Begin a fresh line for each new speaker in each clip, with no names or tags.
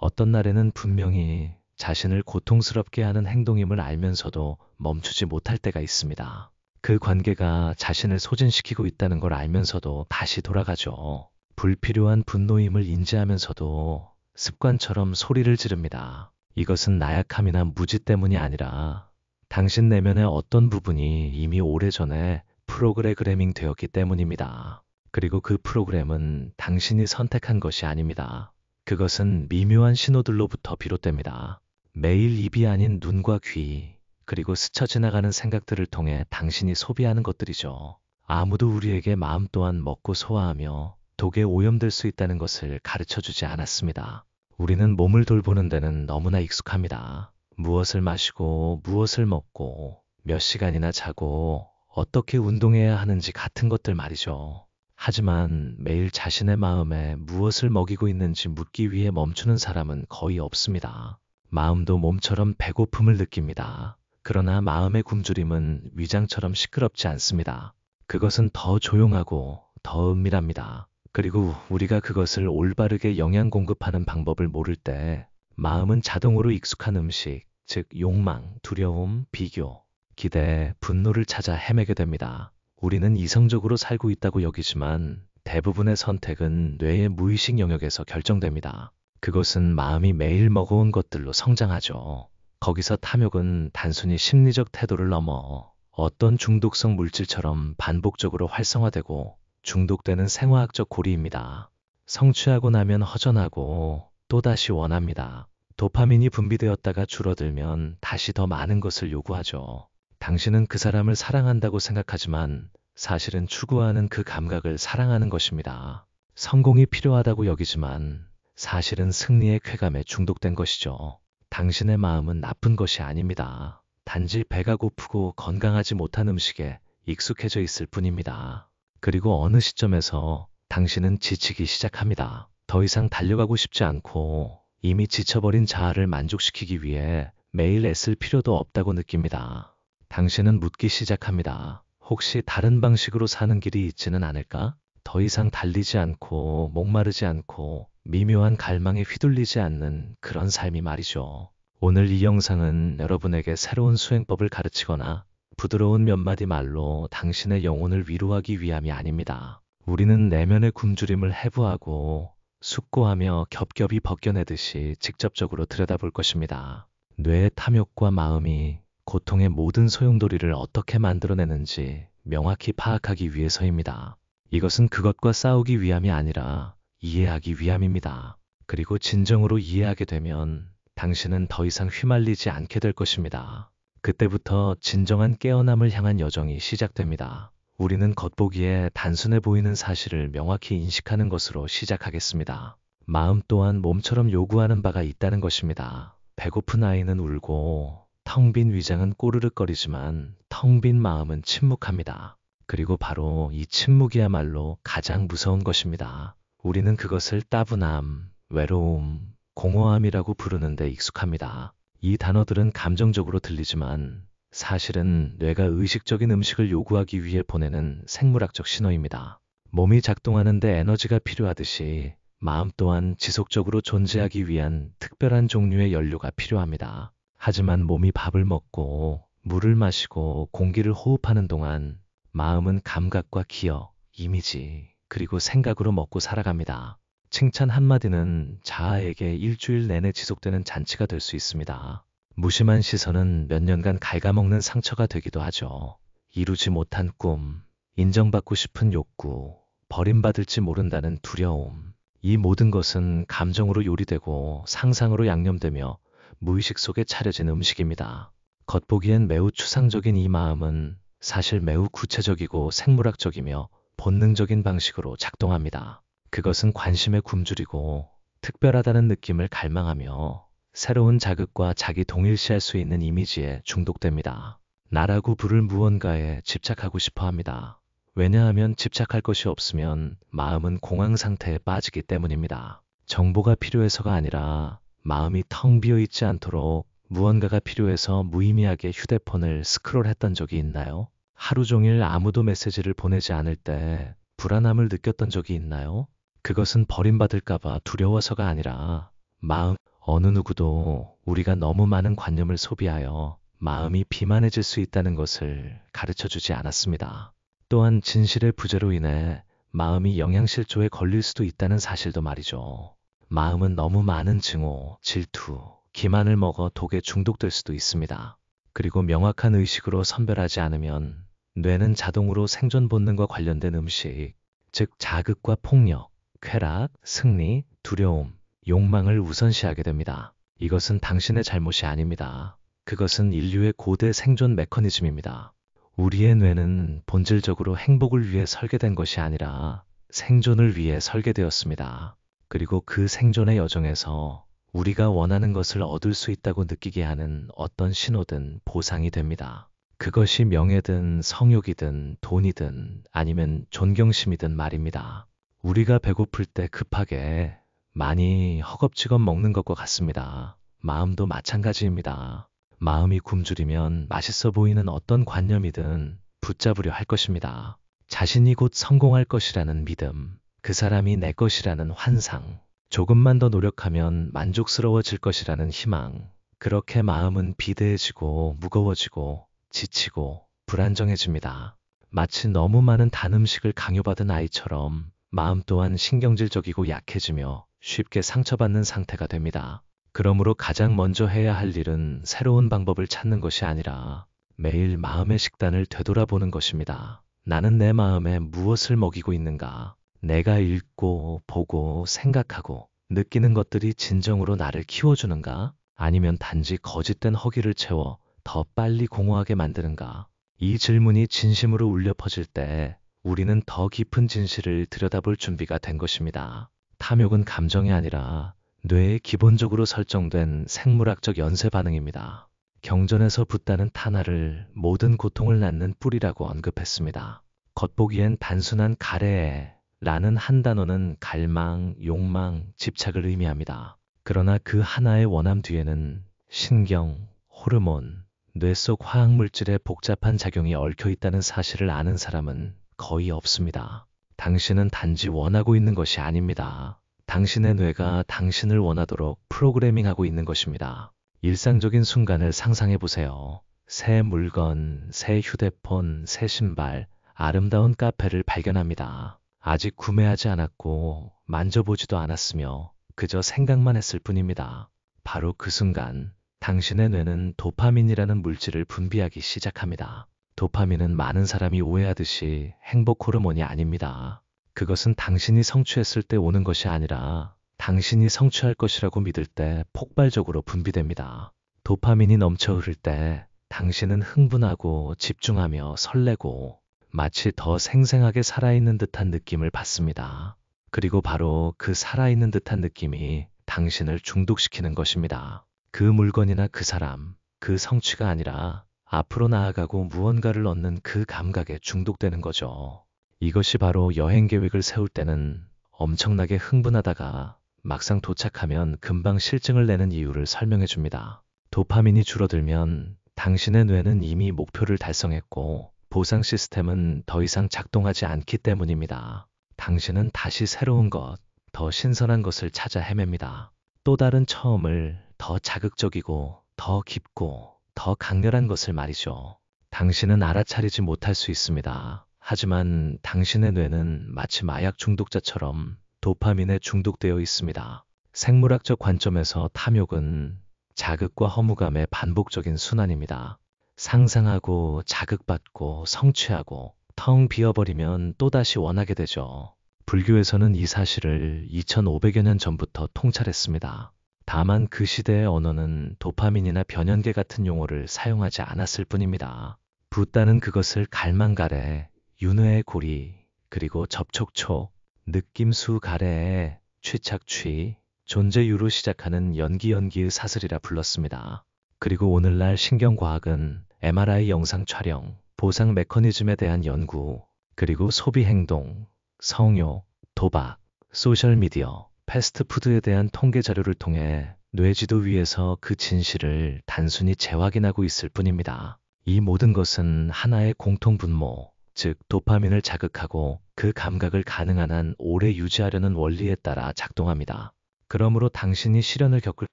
어떤 날에는 분명히 자신을 고통스럽게 하는 행동임을 알면서도 멈추지 못할 때가 있습니다. 그 관계가 자신을 소진시키고 있다는 걸 알면서도 다시 돌아가죠. 불필요한 분노임을 인지하면서도 습관처럼 소리를 지릅니다. 이것은 나약함이나 무지 때문이 아니라 당신 내면의 어떤 부분이 이미 오래전에 프로그래밍 되었기 때문입니다. 그리고 그 프로그램은 당신이 선택한 것이 아닙니다. 그것은 미묘한 신호들로부터 비롯됩니다. 매일 입이 아닌 눈과 귀, 그리고 스쳐 지나가는 생각들을 통해 당신이 소비하는 것들이죠. 아무도 우리에게 마음 또한 먹고 소화하며 독에 오염될 수 있다는 것을 가르쳐 주지 않았습니다. 우리는 몸을 돌보는 데는 너무나 익숙합니다. 무엇을 마시고, 무엇을 먹고, 몇 시간이나 자고, 어떻게 운동해야 하는지 같은 것들 말이죠. 하지만 매일 자신의 마음에 무엇을 먹이고 있는지 묻기 위해 멈추는 사람은 거의 없습니다. 마음도 몸처럼 배고픔을 느낍니다. 그러나 마음의 굶주림은 위장처럼 시끄럽지 않습니다. 그것은 더 조용하고 더 은밀합니다. 그리고 우리가 그것을 올바르게 영양 공급하는 방법을 모를 때 마음은 자동으로 익숙한 음식, 즉 욕망, 두려움, 비교, 기대, 분노를 찾아 헤매게 됩니다. 우리는 이성적으로 살고 있다고 여기지만 대부분의 선택은 뇌의 무의식 영역에서 결정됩니다. 그것은 마음이 매일 먹어온 것들로 성장하죠. 거기서 탐욕은 단순히 심리적 태도를 넘어 어떤 중독성 물질처럼 반복적으로 활성화되고 중독되는 생화학적 고리입니다. 성취하고 나면 허전하고 또다시 원합니다. 도파민이 분비되었다가 줄어들면 다시 더 많은 것을 요구하죠. 당신은 그 사람을 사랑한다고 생각하지만 사실은 추구하는 그 감각을 사랑하는 것입니다. 성공이 필요하다고 여기지만 사실은 승리의 쾌감에 중독된 것이죠. 당신의 마음은 나쁜 것이 아닙니다. 단지 배가 고프고 건강하지 못한 음식에 익숙해져 있을 뿐입니다. 그리고 어느 시점에서 당신은 지치기 시작합니다. 더 이상 달려가고 싶지 않고 이미 지쳐버린 자아를 만족시키기 위해 매일 애쓸 필요도 없다고 느낍니다. 당신은 묻기 시작합니다. 혹시 다른 방식으로 사는 길이 있지는 않을까? 더 이상 달리지 않고 목마르지 않고 미묘한 갈망에 휘둘리지 않는 그런 삶이 말이죠. 오늘 이 영상은 여러분에게 새로운 수행법을 가르치거나 부드러운 몇 마디 말로 당신의 영혼을 위로하기 위함이 아닙니다. 우리는 내면의 굶주림을 해부하고 숙고하며 겹겹이 벗겨내듯이 직접적으로 들여다볼 것입니다. 뇌의 탐욕과 마음이 고통의 모든 소용돌이를 어떻게 만들어내는지 명확히 파악하기 위해서입니다. 이것은 그것과 싸우기 위함이 아니라 이해하기 위함입니다. 그리고 진정으로 이해하게 되면 당신은 더 이상 휘말리지 않게 될 것입니다. 그때부터 진정한 깨어남을 향한 여정이 시작됩니다. 우리는 겉보기에 단순해 보이는 사실을 명확히 인식하는 것으로 시작하겠습니다. 마음 또한 몸처럼 요구하는 바가 있다는 것입니다. 배고픈 아이는 울고 텅 빈 위장은 꼬르륵거리지만 텅 빈 마음은 침묵합니다. 그리고 바로 이 침묵이야말로 가장 무서운 것입니다. 우리는 그것을 따분함, 외로움, 공허함이라고 부르는데 익숙합니다. 이 단어들은 감정적으로 들리지만 사실은 뇌가 의식적인 음식을 요구하기 위해 보내는 생물학적 신호입니다. 몸이 작동하는데 에너지가 필요하듯이 마음 또한 지속적으로 존재하기 위한 특별한 종류의 연료가 필요합니다. 하지만 몸이 밥을 먹고 물을 마시고 공기를 호흡하는 동안 마음은 감각과 기억, 이미지, 그리고 생각으로 먹고 살아갑니다. 칭찬 한마디는 자아에게 일주일 내내 지속되는 잔치가 될 수 있습니다. 무심한 시선은 몇 년간 갉아먹는 상처가 되기도 하죠. 이루지 못한 꿈, 인정받고 싶은 욕구, 버림받을지 모른다는 두려움, 이 모든 것은 감정으로 요리되고 상상으로 양념되며 무의식 속에 차려진 음식입니다. 겉보기엔 매우 추상적인 이 마음은 사실 매우 구체적이고 생물학적이며 본능적인 방식으로 작동합니다. 그것은 관심에 굶주리고 특별하다는 느낌을 갈망하며 새로운 자극과 자기 동일시할 수 있는 이미지에 중독됩니다. 나라고 부를 무언가에 집착하고 싶어 합니다. 왜냐하면 집착할 것이 없으면 마음은 공황 상태에 빠지기 때문입니다. 정보가 필요해서가 아니라 마음이 텅 비어 있지 않도록 무언가가 필요해서 무의미하게 휴대폰을 스크롤했던 적이 있나요? 하루 종일 아무도 메시지를 보내지 않을 때 불안함을 느꼈던 적이 있나요? 그것은 버림받을까봐 두려워서가 아니라 마음 어느 누구도 우리가 너무 많은 관념을 소비하여 마음이 비만해질 수 있다는 것을 가르쳐 주지 않았습니다. 또한 진실의 부재로 인해 마음이 영양실조에 걸릴 수도 있다는 사실도 말이죠. 마음은 너무 많은 증오, 질투, 기만을 먹어 독에 중독될 수도 있습니다. 그리고 명확한 의식으로 선별하지 않으면 뇌는 자동으로 생존 본능과 관련된 음식, 즉 자극과 폭력, 쾌락, 승리, 두려움, 욕망을 우선시하게 됩니다. 이것은 당신의 잘못이 아닙니다. 그것은 인류의 고대 생존 메커니즘입니다. 우리의 뇌는 본질적으로 행복을 위해 설계된 것이 아니라 생존을 위해 설계되었습니다. 그리고 그 생존의 여정에서 우리가 원하는 것을 얻을 수 있다고 느끼게 하는 어떤 신호든 보상이 됩니다. 그것이 명예든 성욕이든 돈이든 아니면 존경심이든 말입니다. 우리가 배고플 때 급하게 많이 허겁지겁 먹는 것과 같습니다. 마음도 마찬가지입니다. 마음이 굶주리면 맛있어 보이는 어떤 관념이든 붙잡으려 할 것입니다. 자신이 곧 성공할 것이라는 믿음, 그 사람이 내 것이라는 환상, 조금만 더 노력하면 만족스러워질 것이라는 희망. 그렇게 마음은 비대해지고 무거워지고 지치고 불안정해집니다. 마치 너무 많은 단 음식을 강요받은 아이처럼 마음 또한 신경질적이고 약해지며 쉽게 상처받는 상태가 됩니다. 그러므로 가장 먼저 해야 할 일은 새로운 방법을 찾는 것이 아니라 매일 마음의 식단을 되돌아보는 것입니다. 나는 내 마음에 무엇을 먹이고 있는가? 내가 읽고, 보고, 생각하고, 느끼는 것들이 진정으로 나를 키워주는가? 아니면 단지 거짓된 허기를 채워 더 빨리 공허하게 만드는가? 이 질문이 진심으로 울려 퍼질 때 우리는 더 깊은 진실을 들여다볼 준비가 된 것입니다. 탐욕은 감정이 아니라 뇌에 기본적으로 설정된 생물학적 연쇄 반응입니다. 경전에서 붓다는 탄화를 모든 고통을 낳는 뿌리라고 언급했습니다. 겉보기엔 단순한 가래에 라는 한 단어는 갈망, 욕망, 집착을 의미합니다. 그러나 그 하나의 원함 뒤에는 신경, 호르몬, 뇌 속 화학물질의 복잡한 작용이 얽혀 있다는 사실을 아는 사람은 거의 없습니다. 당신은 단지 원하고 있는 것이 아닙니다. 당신의 뇌가 당신을 원하도록 프로그래밍하고 있는 것입니다. 일상적인 순간을 상상해 보세요. 새 물건, 새 휴대폰, 새 신발, 아름다운 카페를 발견합니다. 아직 구매하지 않았고 만져보지도 않았으며 그저 생각만 했을 뿐입니다. 바로 그 순간 당신의 뇌는 도파민이라는 물질을 분비하기 시작합니다. 도파민은 많은 사람이 오해하듯이 행복 호르몬이 아닙니다. 그것은 당신이 성취했을 때 오는 것이 아니라 당신이 성취할 것이라고 믿을 때 폭발적으로 분비됩니다. 도파민이 넘쳐 흐를 때 당신은 흥분하고 집중하며 설레고 마치 더 생생하게 살아있는 듯한 느낌을 받습니다. 그리고 바로 그 살아있는 듯한 느낌이 당신을 중독시키는 것입니다. 그 물건이나 그 사람, 그 성취가 아니라 앞으로 나아가고 무언가를 얻는 그 감각에 중독되는 거죠. 이것이 바로 여행 계획을 세울 때는 엄청나게 흥분하다가 막상 도착하면 금방 실증을 내는 이유를 설명해 줍니다. 도파민이 줄어들면 당신의 뇌는 이미 목표를 달성했고 보상 시스템은 더 이상 작동하지 않기 때문입니다. 당신은 다시 새로운 것, 더 신선한 것을 찾아 헤맵니다. 또 다른 처음을 더 자극적이고 더 깊고 더 강렬한 것을 말이죠. 당신은 알아차리지 못할 수 있습니다. 하지만 당신의 뇌는 마치 마약 중독자처럼 도파민에 중독되어 있습니다. 생물학적 관점에서 탐욕은 자극과 허무감의 반복적인 순환입니다. 상상하고 자극받고 성취하고 텅 비어버리면 또다시 원하게 되죠. 불교에서는 이 사실을 2500여 년 전부터 통찰했습니다. 다만 그 시대의 언어는 도파민이나 변연계 같은 용어를 사용하지 않았을 뿐입니다. 붓다는 그것을 갈망가래, 윤회의 고리, 그리고 접촉촉, 느낌수 가래에 취착취, 존재유로 시작하는 연기의 사슬이라 불렀습니다. 그리고 오늘날 신경과학은 MRI 영상 촬영, 보상 메커니즘에 대한 연구, 그리고 소비 행동, 성욕, 도박, 소셜미디어, 패스트푸드에 대한 통계 자료를 통해 뇌지도 위에서 그 진실을 단순히 재확인하고 있을 뿐입니다. 이 모든 것은 하나의 공통분모, 즉 도파민을 자극하고 그 감각을 가능한 한 오래 유지하려는 원리에 따라 작동합니다. 그러므로 당신이 시련을 겪을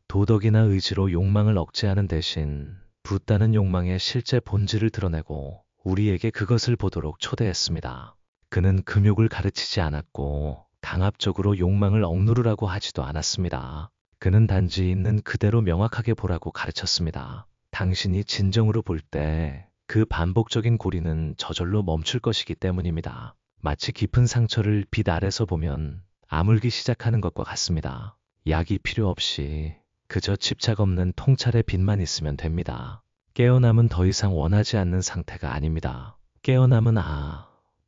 도덕이나 의지로 욕망을 억제하는 대신 붓다는 욕망의 실제 본질을 드러내고 우리에게 그것을 보도록 초대했습니다. 그는 금욕을 가르치지 않았고 강압적으로 욕망을 억누르라고 하지도 않았습니다. 그는 단지 있는 그대로 명확하게 보라고 가르쳤습니다. 당신이 진정으로 볼 때 그 반복적인 고리는 저절로 멈출 것이기 때문입니다. 마치 깊은 상처를 빛 아래서 보면 아물기 시작하는 것과 같습니다. 약이 필요 없이 그저 집착 없는 통찰의 빛만 있으면 됩니다. 깨어남은 더 이상 원하지 않는 상태가 아닙니다. 깨어남은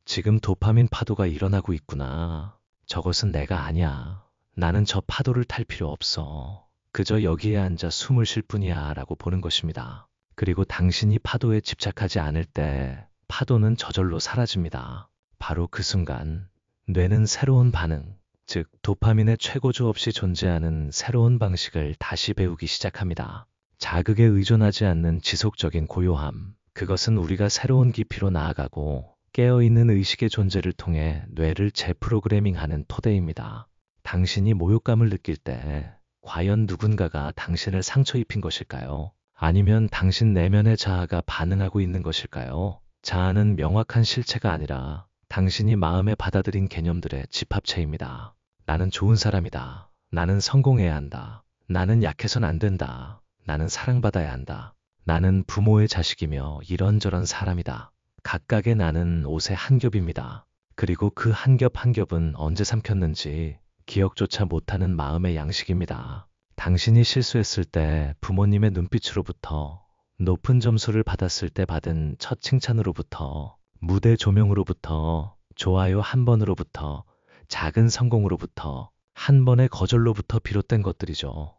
지금 도파민 파도가 일어나고 있구나. 저것은 내가 아니야. 나는 저 파도를 탈 필요 없어. 그저 여기에 앉아 숨을 쉴 뿐이야 라고 보는 것입니다. 그리고 당신이 파도에 집착하지 않을 때 파도는 저절로 사라집니다. 바로 그 순간 뇌는 새로운 반응, 즉 도파민의 최고조 없이 존재하는 새로운 방식을 다시 배우기 시작합니다. 자극에 의존하지 않는 지속적인 고요함, 그것은 우리가 새로운 깊이로 나아가고 깨어있는 의식의 존재를 통해 뇌를 재프로그래밍하는 토대입니다. 당신이 모욕감을 느낄 때 과연 누군가가 당신을 상처 입힌 것일까요? 아니면 당신 내면의 자아가 반응하고 있는 것일까요? 자아는 명확한 실체가 아니라 당신이 마음에 받아들인 개념들의 집합체입니다. 나는 좋은 사람이다. 나는 성공해야 한다. 나는 약해선 안 된다. 나는 사랑받아야 한다. 나는 부모의 자식이며 이런저런 사람이다. 각각의 나는 옷의 한 겹입니다. 그리고 그 한 겹 한 겹은 언제 삼켰는지 기억조차 못하는 마음의 양식입니다. 당신이 실수했을 때 부모님의 눈빛으로부터, 높은 점수를 받았을 때 받은 첫 칭찬으로부터, 무대 조명으로부터, 좋아요 한 번으로부터, 작은 성공으로부터, 한 번의 거절로부터 비롯된 것들이죠.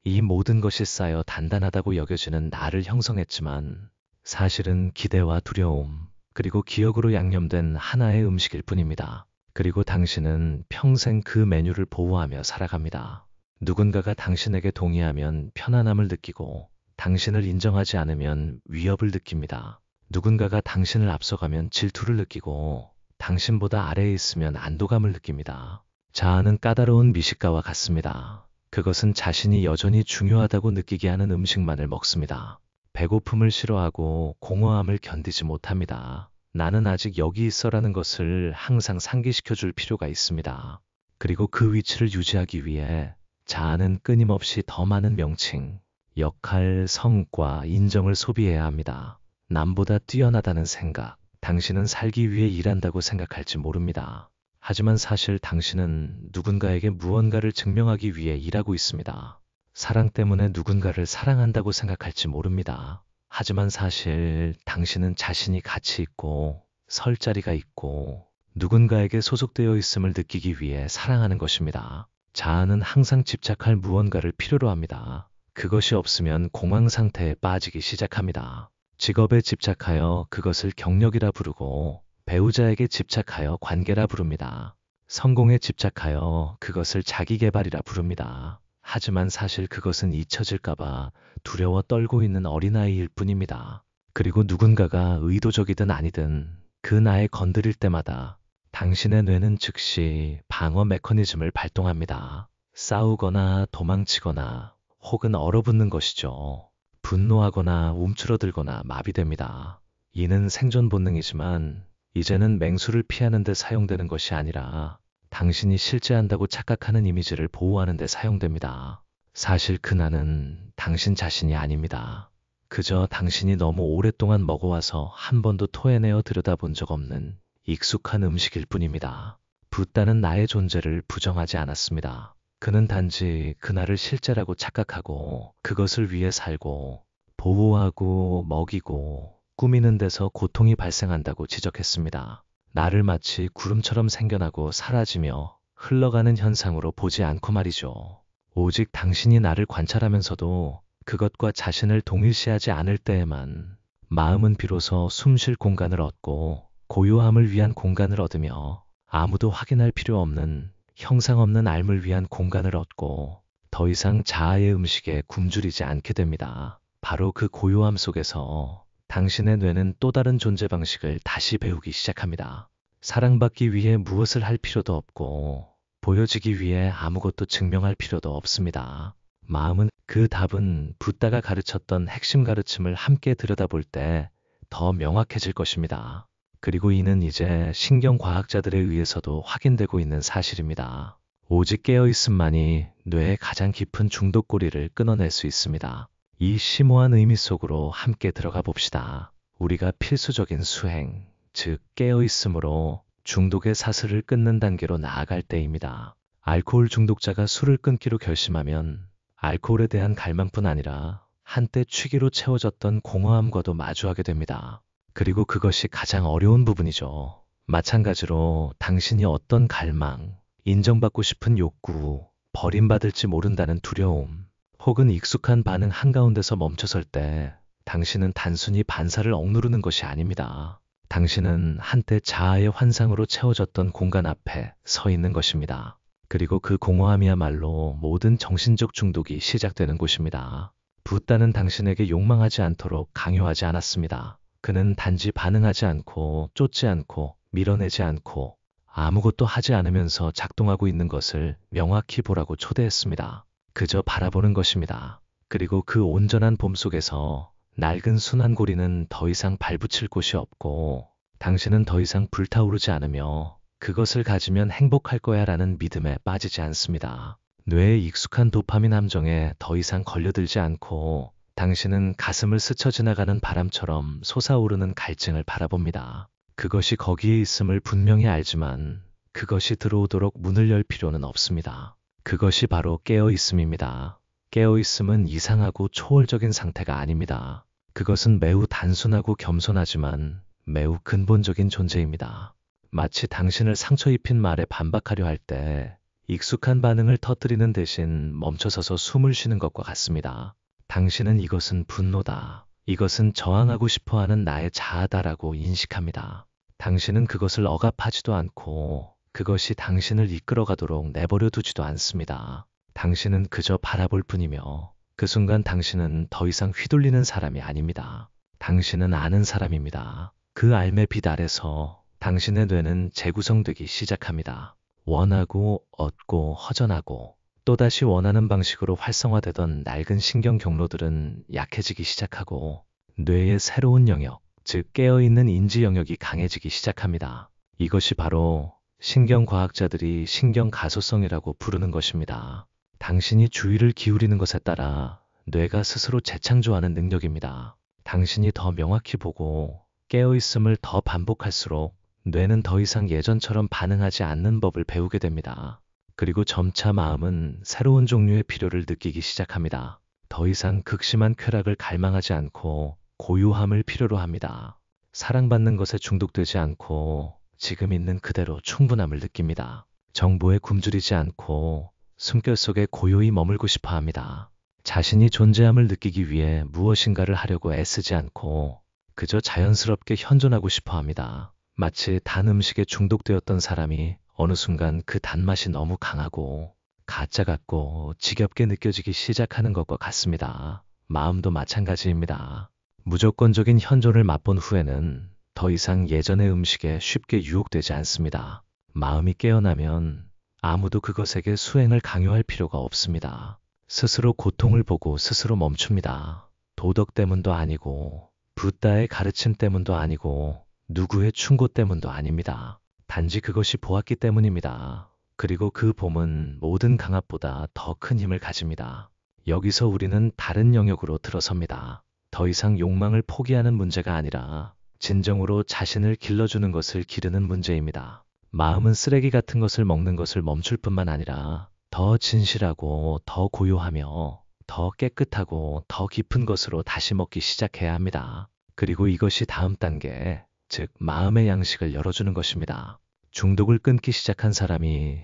이 모든 것이 쌓여 단단하다고 여겨지는 나를 형성했지만 사실은 기대와 두려움, 그리고 기억으로 양념된 하나의 음식일 뿐입니다. 그리고 당신은 평생 그 메뉴를 보호하며 살아갑니다. 누군가가 당신에게 동의하면 편안함을 느끼고 당신을 인정하지 않으면 위협을 느낍니다. 누군가가 당신을 앞서가면 질투를 느끼고 당신보다 아래에 있으면 안도감을 느낍니다. 자아는 까다로운 미식가와 같습니다. 그것은 자신이 여전히 중요하다고 느끼게 하는 음식만을 먹습니다. 배고픔을 싫어하고 공허함을 견디지 못합니다. 나는 아직 여기 있어라는 것을 항상 상기시켜 줄 필요가 있습니다. 그리고 그 위치를 유지하기 위해 자아는 끊임없이 더 많은 명칭, 역할, 성과, 인정을 소비해야 합니다. 남보다 뛰어나다는 생각, 당신은 살기 위해 일한다고 생각할지 모릅니다. 하지만 사실 당신은 누군가에게 무언가를 증명하기 위해 일하고 있습니다. 사랑 때문에 누군가를 사랑한다고 생각할지 모릅니다. 하지만 사실 당신은 자신이 가치 있고 설 자리가 있고 누군가에게 소속되어 있음을 느끼기 위해 사랑하는 것입니다. 자아는 항상 집착할 무언가를 필요로 합니다. 그것이 없으면 공황 상태에 빠지기 시작합니다. 직업에 집착하여 그것을 경력이라 부르고 배우자에게 집착하여 관계라 부릅니다. 성공에 집착하여 그것을 자기계발이라 부릅니다. 하지만 사실 그것은 잊혀질까봐 두려워 떨고 있는 어린아이일 뿐입니다. 그리고 누군가가 의도적이든 아니든 그 나에 건드릴 때마다 당신의 뇌는 즉시 방어 메커니즘을 발동합니다. 싸우거나 도망치거나 혹은 얼어붙는 것이죠. 분노하거나 움츠러들거나 마비됩니다. 이는 생존 본능이지만 이제는 맹수를 피하는 데 사용되는 것이 아니라 당신이 실제한다고 착각하는 이미지를 보호하는 데 사용됩니다. 사실 그 나는 당신 자신이 아닙니다. 그저 당신이 너무 오랫동안 먹어와서 한 번도 토해내어 들여다본 적 없는 익숙한 음식일 뿐입니다. 붓다는 나의 존재를 부정하지 않았습니다. 그는 단지 그날을 실제라고 착각하고 그것을 위해 살고 보호하고 먹이고 꾸미는 데서 고통이 발생한다고 지적했습니다. 나를 마치 구름처럼 생겨나고 사라지며 흘러가는 현상으로 보지 않고 말이죠. 오직 당신이 나를 관찰하면서도 그것과 자신을 동일시하지 않을 때에만 마음은 비로소 숨 쉴 공간을 얻고 고요함을 위한 공간을 얻으며 아무도 확인할 필요 없는 형상 없는 앓을 위한 공간을 얻고 더 이상 자아의 음식에 굶주리지 않게 됩니다. 바로 그 고요함 속에서 당신의 뇌는 또 다른 존재 방식을 다시 배우기 시작합니다. 사랑받기 위해 무엇을 할 필요도 없고 보여지기 위해 아무것도 증명할 필요도 없습니다. 마음은 그 답은 붓다가 가르쳤던 핵심 가르침을 함께 들여다볼 때 더 명확해질 것입니다. 그리고 이는 이제 신경과학자들에 의해서도 확인되고 있는 사실입니다. 오직 깨어있음만이 뇌의 가장 깊은 중독 고리를 끊어낼 수 있습니다. 이 심오한 의미 속으로 함께 들어가 봅시다. 우리가 필수적인 수행, 즉 깨어있음으로 중독의 사슬을 끊는 단계로 나아갈 때입니다. 알코올 중독자가 술을 끊기로 결심하면 알코올에 대한 갈망뿐 아니라 한때 취기로 채워졌던 공허함과도 마주하게 됩니다. 그리고 그것이 가장 어려운 부분이죠. 마찬가지로 당신이 어떤 갈망, 인정받고 싶은 욕구, 버림받을지 모른다는 두려움, 혹은 익숙한 반응 한가운데서 멈춰설 때 당신은 단순히 반사를 억누르는 것이 아닙니다. 당신은 한때 자아의 환상으로 채워졌던 공간 앞에 서 있는 것입니다. 그리고 그 공허함이야말로 모든 정신적 중독이 시작되는 곳입니다. 붓다는 당신에게 욕망하지 않도록 강요하지 않았습니다. 그는 단지 반응하지 않고 쫓지 않고 밀어내지 않고 아무것도 하지 않으면서 작동하고 있는 것을 명확히 보라고 초대했습니다. 그저 바라보는 것입니다. 그리고 그 온전한 봄 속에서 낡은 순환고리는 더 이상 발붙일 곳이 없고 당신은 더 이상 불타오르지 않으며 그것을 가지면 행복할 거야 라는 믿음에 빠지지 않습니다. 뇌의 익숙한 도파민 함정에 더 이상 걸려들지 않고 당신은 가슴을 스쳐 지나가는 바람처럼 솟아오르는 갈증을 바라봅니다. 그것이 거기에 있음을 분명히 알지만 그것이 들어오도록 문을 열 필요는 없습니다. 그것이 바로 깨어있음입니다. 깨어있음은 이상하고 초월적인 상태가 아닙니다. 그것은 매우 단순하고 겸손하지만 매우 근본적인 존재입니다. 마치 당신을 상처 입힌 말에 반박하려 할 때 익숙한 반응을 터뜨리는 대신 멈춰서서 숨을 쉬는 것과 같습니다. 당신은 이것은 분노다. 이것은 저항하고 싶어하는 나의 자아다라고 인식합니다. 당신은 그것을 억압하지도 않고 그것이 당신을 이끌어가도록 내버려 두지도 않습니다. 당신은 그저 바라볼 뿐이며 그 순간 당신은 더 이상 휘둘리는 사람이 아닙니다. 당신은 아는 사람입니다. 그 알매 빛 아래서 당신의 뇌는 재구성되기 시작합니다. 원하고 얻고 허전하고 또다시 원하는 방식으로 활성화되던 낡은 신경 경로들은 약해지기 시작하고 뇌의 새로운 영역, 즉 깨어있는 인지 영역이 강해지기 시작합니다. 이것이 바로 신경과학자들이 신경가소성이라고 부르는 것입니다. 당신이 주의를 기울이는 것에 따라 뇌가 스스로 재창조하는 능력입니다. 당신이 더 명확히 보고 깨어있음을 더 반복할수록 뇌는 더 이상 예전처럼 반응하지 않는 법을 배우게 됩니다. 그리고 점차 마음은 새로운 종류의 필요를 느끼기 시작합니다. 더 이상 극심한 쾌락을 갈망하지 않고 고요함을 필요로 합니다. 사랑받는 것에 중독되지 않고 지금 있는 그대로 충분함을 느낍니다. 정보에 굶주리지 않고 숨결 속에 고요히 머물고 싶어 합니다. 자신이 존재함을 느끼기 위해 무엇인가를 하려고 애쓰지 않고 그저 자연스럽게 현존하고 싶어 합니다. 마치 단 음식에 중독되었던 사람이 어느 순간 그 단맛이 너무 강하고 가짜 같고 지겹게 느껴지기 시작하는 것과 같습니다. 마음도 마찬가지입니다. 무조건적인 현존을 맛본 후에는 더 이상 예전의 음식에 쉽게 유혹되지 않습니다. 마음이 깨어나면 아무도 그것에게 수행을 강요할 필요가 없습니다. 스스로 고통을 보고 스스로 멈춥니다. 도덕 때문도 아니고 붓다의 가르침 때문도 아니고 누구의 충고 때문도 아닙니다. 단지 그것이 보았기 때문입니다. 그리고 그 봄은 모든 강압보다 더 큰 힘을 가집니다. 여기서 우리는 다른 영역으로 들어섭니다. 더 이상 욕망을 포기하는 문제가 아니라 진정으로 자신을 길러주는 것을 기르는 문제입니다. 마음은 쓰레기 같은 것을 먹는 것을 멈출 뿐만 아니라 더 진실하고 더 고요하며 더 깨끗하고 더 깊은 것으로 다시 먹기 시작해야 합니다. 그리고 이것이 다음 단계, 즉 마음의 양식을 열어주는 것입니다. 중독을 끊기 시작한 사람이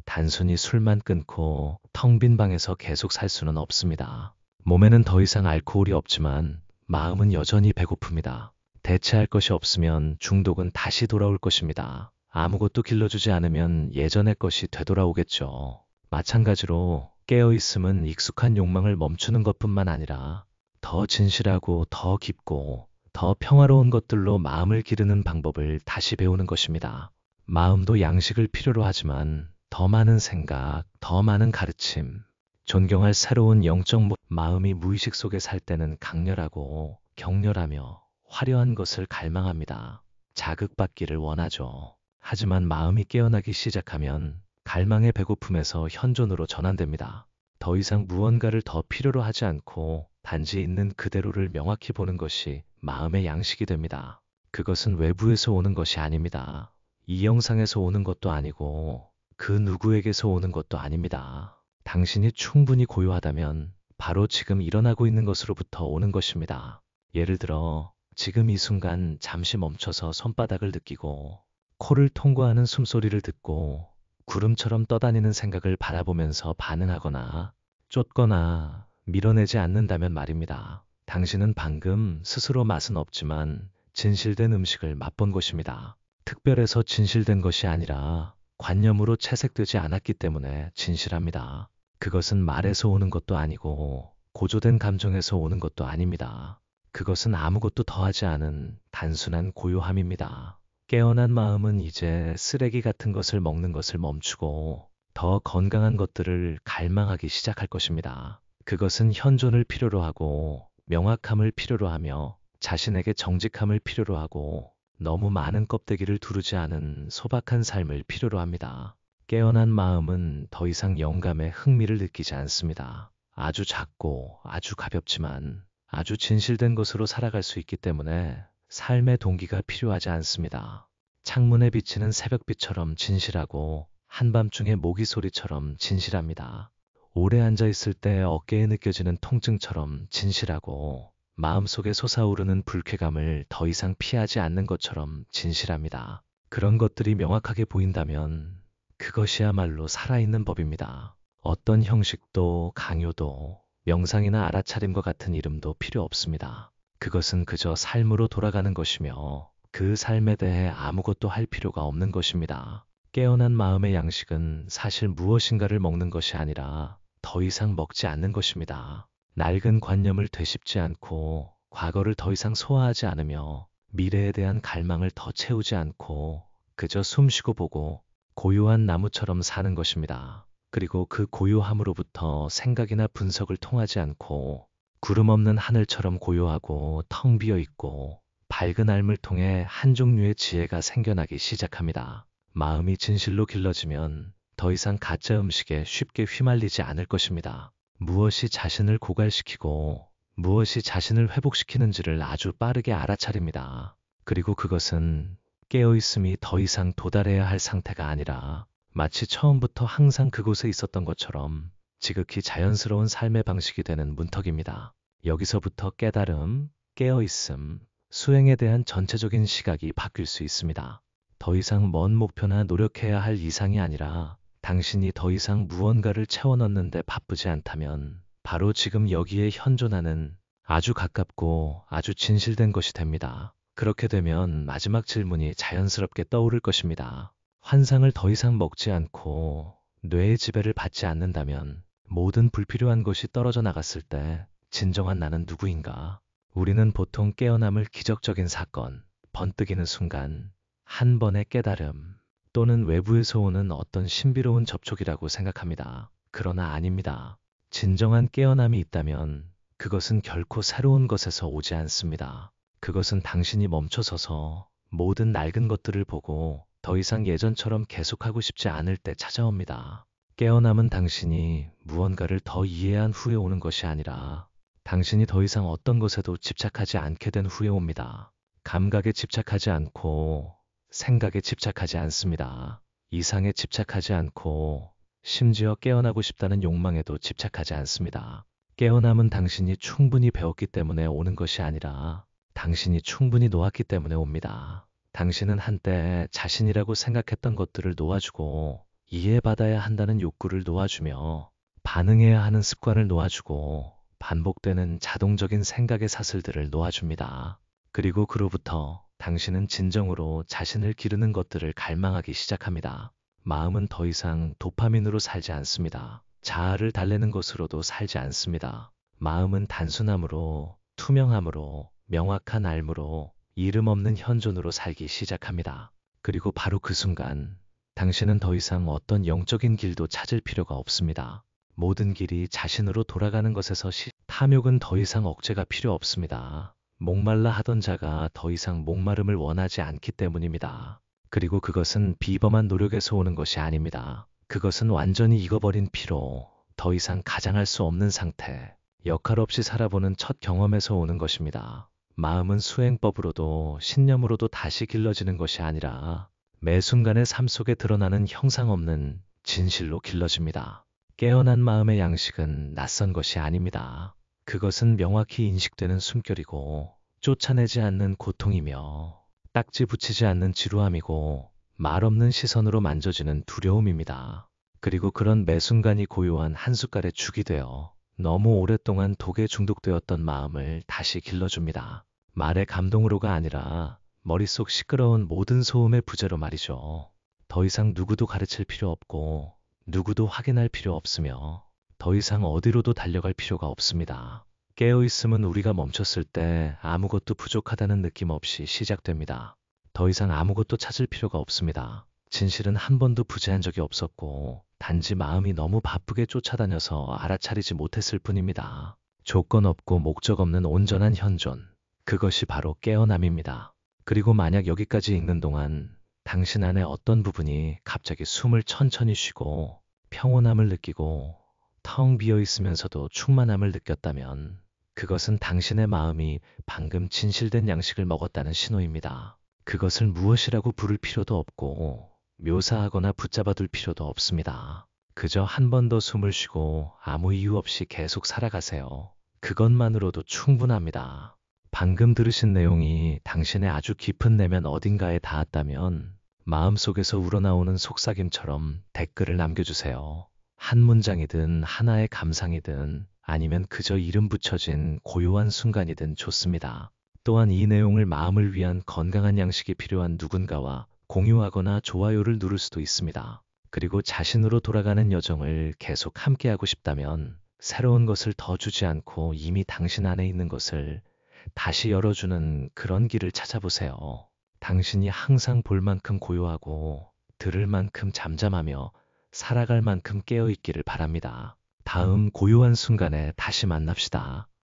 단순히 술만 끊고 텅 빈 방에서 계속 살 수는 없습니다. 몸에는 더 이상 알코올이 없지만 마음은 여전히 배고픕니다. 대체할 것이 없으면 중독은 다시 돌아올 것입니다. 아무것도 길러주지 않으면 예전의 것이 되돌아오겠죠. 마찬가지로 깨어있음은 익숙한 욕망을 멈추는 것뿐만 아니라 더 진실하고 더 깊고 더 평화로운 것들로 마음을 기르는 방법을 다시 배우는 것입니다. 마음도 양식을 필요로 하지만 더 많은 생각, 더 많은 가르침, 존경할 새로운 영적 마음이 무의식 속에 살 때는 강렬하고 격렬하며 화려한 것을 갈망합니다. 자극받기를 원하죠. 하지만 마음이 깨어나기 시작하면 갈망의 배고픔에서 현존으로 전환됩니다. 더 이상 무언가를 더 필요로 하지 않고 단지 있는 그대로를 명확히 보는 것이 마음의 양식이 됩니다. 그것은 외부에서 오는 것이 아닙니다. 이 영상에서 오는 것도 아니고 그 누구에게서 오는 것도 아닙니다. 당신이 충분히 고요하다면 바로 지금 일어나고 있는 것으로부터 오는 것입니다. 예를 들어 지금 이 순간 잠시 멈춰서 손바닥을 느끼고 코를 통과하는 숨소리를 듣고 구름처럼 떠다니는 생각을 바라보면서 반응하거나 쫓거나 밀어내지 않는다면 말입니다. 당신은 방금 스스로 맛은 없지만 진실된 음식을 맛본 것입니다. 특별해서 진실된 것이 아니라 관념으로 채색되지 않았기 때문에 진실합니다. 그것은 말에서 오는 것도 아니고 고조된 감정에서 오는 것도 아닙니다. 그것은 아무것도 더하지 않은 단순한 고요함입니다. 깨어난 마음은 이제 쓰레기 같은 것을 먹는 것을 멈추고 더 건강한 것들을 갈망하기 시작할 것입니다. 그것은 현존을 필요로 하고 명확함을 필요로 하며 자신에게 정직함을 필요로 하고 너무 많은 껍데기를 두르지 않은 소박한 삶을 필요로 합니다. 깨어난 마음은 더 이상 영감에 흥미를 느끼지 않습니다. 아주 작고 아주 가볍지만 아주 진실된 것으로 살아갈 수 있기 때문에 삶의 동기가 필요하지 않습니다. 창문에 비치는 새벽빛처럼 진실하고 한밤중의 모기 소리처럼 진실합니다. 오래 앉아 있을 때 어깨에 느껴지는 통증처럼 진실하고 마음속에 솟아오르는 불쾌감을 더 이상 피하지 않는 것처럼 진실합니다. 그런 것들이 명확하게 보인다면 그것이야말로 살아있는 법입니다. 어떤 형식도 강요도 명상이나 알아차림과 같은 이름도 필요 없습니다. 그것은 그저 삶으로 돌아가는 것이며 그 삶에 대해 아무것도 할 필요가 없는 것입니다. 깨어난 마음의 양식은 사실 무엇인가를 먹는 것이 아니라 더 이상 먹지 않는 것입니다. 낡은 관념을 되씹지 않고 과거를 더 이상 소화하지 않으며 미래에 대한 갈망을 더 채우지 않고 그저 숨쉬고 보고 고요한 나무처럼 사는 것입니다. 그리고 그 고요함으로부터 생각이나 분석을 통하지 않고 구름 없는 하늘처럼 고요하고 텅 비어 있고 밝은 알을 통해 한 종류의 지혜가 생겨나기 시작합니다. 마음이 진실로 길러지면 더 이상 가짜 음식에 쉽게 휘말리지 않을 것입니다. 무엇이 자신을 고갈시키고 무엇이 자신을 회복시키는지를 아주 빠르게 알아차립니다. 그리고 그것은 깨어있음이 더 이상 도달해야 할 상태가 아니라 마치 처음부터 항상 그곳에 있었던 것처럼 지극히 자연스러운 삶의 방식이 되는 문턱입니다. 여기서부터 깨달음, 깨어있음, 수행에 대한 전체적인 시각이 바뀔 수 있습니다. 더 이상 먼 목표나 노력해야 할 이상이 아니라 당신이 더 이상 무언가를 채워넣는데 바쁘지 않다면 바로 지금 여기에 현존하는 아주 가깝고 아주 진실된 것이 됩니다. 그렇게 되면 마지막 질문이 자연스럽게 떠오를 것입니다. 환상을 더 이상 먹지 않고 뇌의 지배를 받지 않는다면 모든 불필요한 것이 떨어져 나갔을 때 진정한 나는 누구인가? 우리는 보통 깨어남을 기적적인 사건, 번뜩이는 순간, 한 번의 깨달음 또는 외부에서 오는 어떤 신비로운 접촉이라고 생각합니다. 그러나 아닙니다. 진정한 깨어남이 있다면 그것은 결코 새로운 것에서 오지 않습니다. 그것은 당신이 멈춰서서 모든 낡은 것들을 보고 더 이상 예전처럼 계속하고 싶지 않을 때 찾아옵니다. 깨어남은 당신이 무언가를 더 이해한 후에 오는 것이 아니라 당신이 더 이상 어떤 것에도 집착하지 않게 된 후에 옵니다. 감각에 집착하지 않고 생각에 집착하지 않습니다. 이상에 집착하지 않고 심지어 깨어나고 싶다는 욕망에도 집착하지 않습니다. 깨어남은 당신이 충분히 배웠기 때문에 오는 것이 아니라 당신이 충분히 놓았기 때문에 옵니다. 당신은 한때 자신이라고 생각했던 것들을 놓아주고 이해받아야 한다는 욕구를 놓아주며 반응해야 하는 습관을 놓아주고 반복되는 자동적인 생각의 사슬들을 놓아줍니다. 그리고 그로부터 당신은 진정으로 자신을 기르는 것들을 갈망하기 시작합니다. 마음은 더 이상 도파민으로 살지 않습니다. 자아를 달래는 것으로도 살지 않습니다. 마음은 단순함으로, 투명함으로, 명확한 알므로 이름 없는 현존으로 살기 시작합니다. 그리고 바로 그 순간 당신은 더 이상 어떤 영적인 길도 찾을 필요가 없습니다. 모든 길이 자신으로 돌아가는 것에서 탐욕은 더 이상 억제가 필요 없습니다. 목말라 하던 자가 더 이상 목마름을 원하지 않기 때문입니다. 그리고 그것은 비범한 노력에서 오는 것이 아닙니다. 그것은 완전히 익어버린 피로, 더 이상 가장할 수 없는 상태, 역할 없이 살아보는 첫 경험에서 오는 것입니다. 마음은 수행법으로도 신념으로도 다시 길러지는 것이 아니라 매 순간의 삶 속에 드러나는 형상 없는 진실로 길러집니다. 깨어난 마음의 양식은 낯선 것이 아닙니다. 그것은 명확히 인식되는 숨결이고 쫓아내지 않는 고통이며 딱지 붙이지 않는 지루함이고 말 없는 시선으로 만져지는 두려움입니다. 그리고 그런 매 순간이 고요한 한 숟갈의 죽이 되어 너무 오랫동안 독에 중독되었던 마음을 다시 길러줍니다. 말의 감동으로가 아니라 머릿속 시끄러운 모든 소음의 부재로 말이죠. 더 이상 누구도 가르칠 필요 없고 누구도 확인할 필요 없으며 더 이상 어디로도 달려갈 필요가 없습니다. 깨어있음은 우리가 멈췄을 때 아무것도 부족하다는 느낌 없이 시작됩니다. 더 이상 아무것도 찾을 필요가 없습니다. 진실은 한 번도 부재한 적이 없었고 단지 마음이 너무 바쁘게 쫓아다녀서 알아차리지 못했을 뿐입니다. 조건 없고 목적 없는 온전한 현존. 그것이 바로 깨어남입니다. 그리고 만약 여기까지 읽는 동안 당신 안에 어떤 부분이 갑자기 숨을 천천히 쉬고 평온함을 느끼고 텅 비어 있으면서도 충만함을 느꼈다면 그것은 당신의 마음이 방금 진실된 양식을 먹었다는 신호입니다. 그것을 무엇이라고 부를 필요도 없고 묘사하거나 붙잡아둘 필요도 없습니다. 그저 한 번 더 숨을 쉬고 아무 이유 없이 계속 살아가세요. 그것만으로도 충분합니다. 방금 들으신 내용이 당신의 아주 깊은 내면 어딘가에 닿았다면 마음속에서 우러나오는 속삭임처럼 댓글을 남겨주세요. 한 문장이든 하나의 감상이든 아니면 그저 이름 붙여진 고요한 순간이든 좋습니다. 또한 이 내용을 마음을 위한 건강한 양식이 필요한 누군가와 공유하거나 좋아요를 누를 수도 있습니다. 그리고 자신으로 돌아가는 여정을 계속 함께하고 싶다면 새로운 것을 더 주지 않고 이미 당신 안에 있는 것을 다시 열어주는 그런 길을 찾아보세요. 당신이 항상 볼 만큼 고요하고 들을 만큼 잠잠하며 살아갈 만큼 깨어있기를 바랍니다. 다음 고요한 순간에 다시 만납시다.